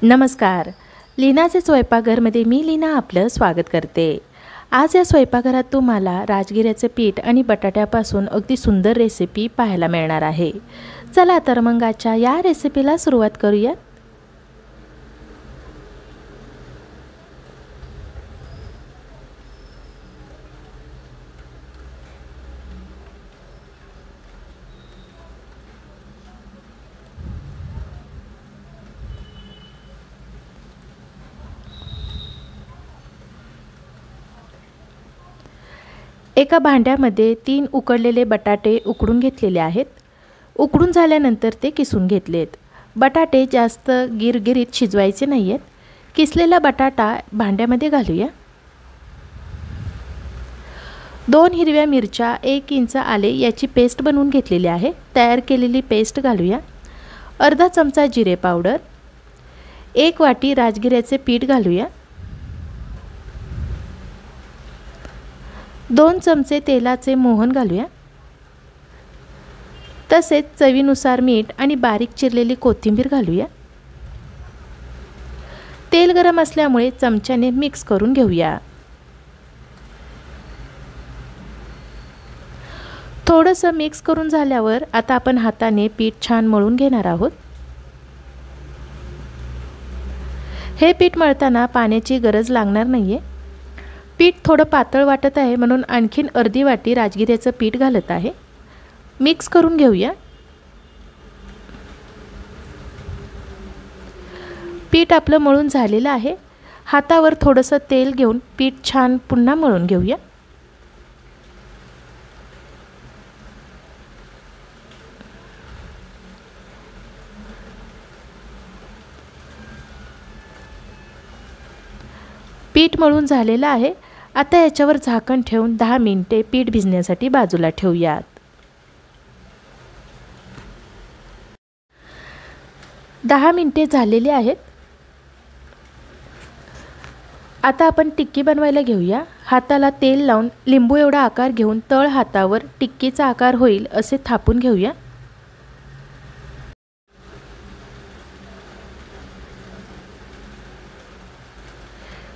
नमस्कार. लीनाचे स्वयंपाकघरमध्ये मी लीना आपलं स्वागत करते. आज या स्वयंपाकघरात तुम्हाला राजगिऱ्याचे पीठ आणि बटाट्यापासून अगदी सुंदर रेसिपी पाहायला मिळणार आहे. चला तर मग आजच्या या रेसिपीला सुरुवात करूया. एका भांड्यामध्ये 3 उकडलेले बटाटे उकडून घेतलेले आहेत. उकडून झाल्यानंतर ते किसून घेतलेत. बटाटे जास्त गिरगिरीत शिजवायचे नाहीयेत. किसलेला बटाटा भांड्यामध्ये घालूया. 2 हिरव्या मिरच्या, 1 इंच आले याची पेस्ट बनवून घेतलेली आहे. तयार केलेली पेस्ट घालूया. अर्धा चमचा जिरे पावडर, 1 वाटी राजगिऱ्याचे पीठ घालूया. 2 चमचे तेलाचे मोहन घालूया. तसेच चवीनुसार मीठ आणि बारीक चिरलेली कोथिंबीर घालूया. तेल गरम असल्यामुळे चमच्याने मिक्स करून घेऊया. थोडंसं मिक्स करून झाल्यावर आता आपण हाताने पीठ छान मळून घेणार आहोत. हे पीठ मळताना पाण्याची गरज लागणार नाहीये. पीठ थोडं पातळ वाटत आहे म्हणून आणखीन अर्धी वाटी राजगिऱ्याचं पीठ घालत आहे. मिक्स करून घेऊया. पीठ आपलं मळून झालेलं आहे. हातावर थोडंसं तेल घेऊन पीठ छान पुन्हा मळून घेऊया. पीठ मळून झालेलं आहे. आता याच्यावर झाकण ठेवून 10 मिनिटे पीठ भिजण्यासाठी बाजूला ठेवूयात. 10 मिनिटे झालेली आहेत. आता आपण टिक्की बनवायला घेऊया. हाताला तेल लावून लिंबू एवढा आकार घेऊन तळ हातावर टिक्कीचा आकार होईल असे थापून घेऊया.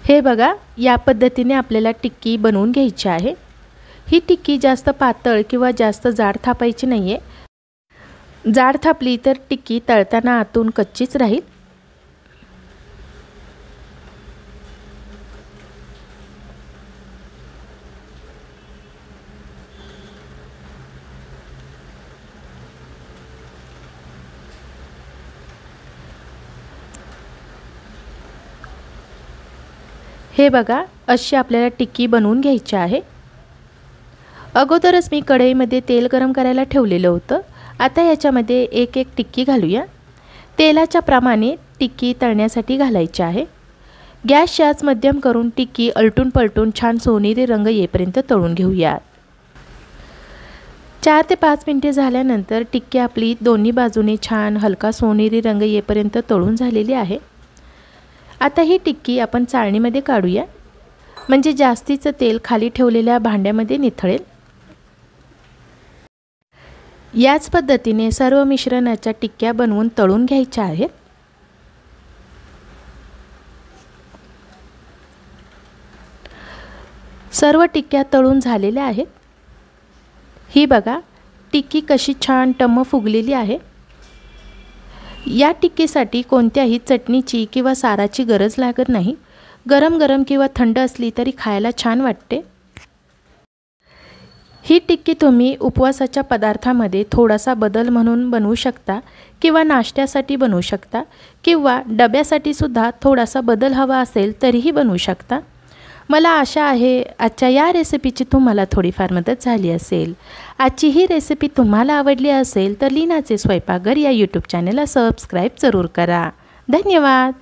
हे बघा, या पद्धतीने आपल्याला टिक्की बनवून घ्यायची आहे. ही टिक्की जास्त पातळ किंवा जास्त जाड थापायची नाहीये. जाड थापली तर टिक्की तळताना आतून कच्चीच राहील. हे बघा, अशी आपल्याला टिक्की बनवून घ्यायची आहे. अगोदरच मी कढईमध्ये तेल गरम करायला ठेवलेलं होतं. आता याच्यामध्ये एक टिक्की घालूया. तेलाच्या प्रमाणे टिक्की तळण्यासाठी घालायची आहे. गॅसची आच मध्यम करून टिक्की अलटून पलटून छान सोनेरी रंग येईपर्यंत तळून घेऊया. 4 ते 5 मिनिटे झाल्यानंतर टिक्की आपली दोन्ही बाजूने छान हलका सोनेरी रंग येईपर्यंत तळून झालेली आहे. आता ही टिक्की आपण चाळणीमध्ये काढूया, म्हणजे जास्तीचं तेल खाली ठेवलेल्या भांड्यामध्ये निथळेल. याच पद्धतीने सर्व मिश्रणाच्या टिक्क्या बनवून तळून घ्यायच्या आहेत. सर्व टिक्क्या तळून झालेल्या आहेत. ही बघा, टिक्की कशी छान टम्म फुगलेली आहे. या टिक्कीसाठी कोणत्याही चटणीची किंवा साराची गरज लागत नाही. गरम गरम किंवा थंड असली तरी खायला छान वाटते. ही टिक्की तुम्ही उपवासाच्या पदार्थामध्ये थोडासा बदल म्हणून बनवू शकता किंवा नाश्त्यासाठी बनवू शकता किंवा डब्यासाठी सुद्धा थोडासा बदल हवा असेल तरीही बनवू शकता. मला आशा आहे आजच्या या रेसिपीची तुम्हाला थोडीफार मदत झाली असेल. आजची ही रेसिपी तुम्हाला आवडली असेल तर लीनाचे स्वयंपाकघर या यूट्यूब चॅनलला सबस्क्राईब जरूर करा. धन्यवाद.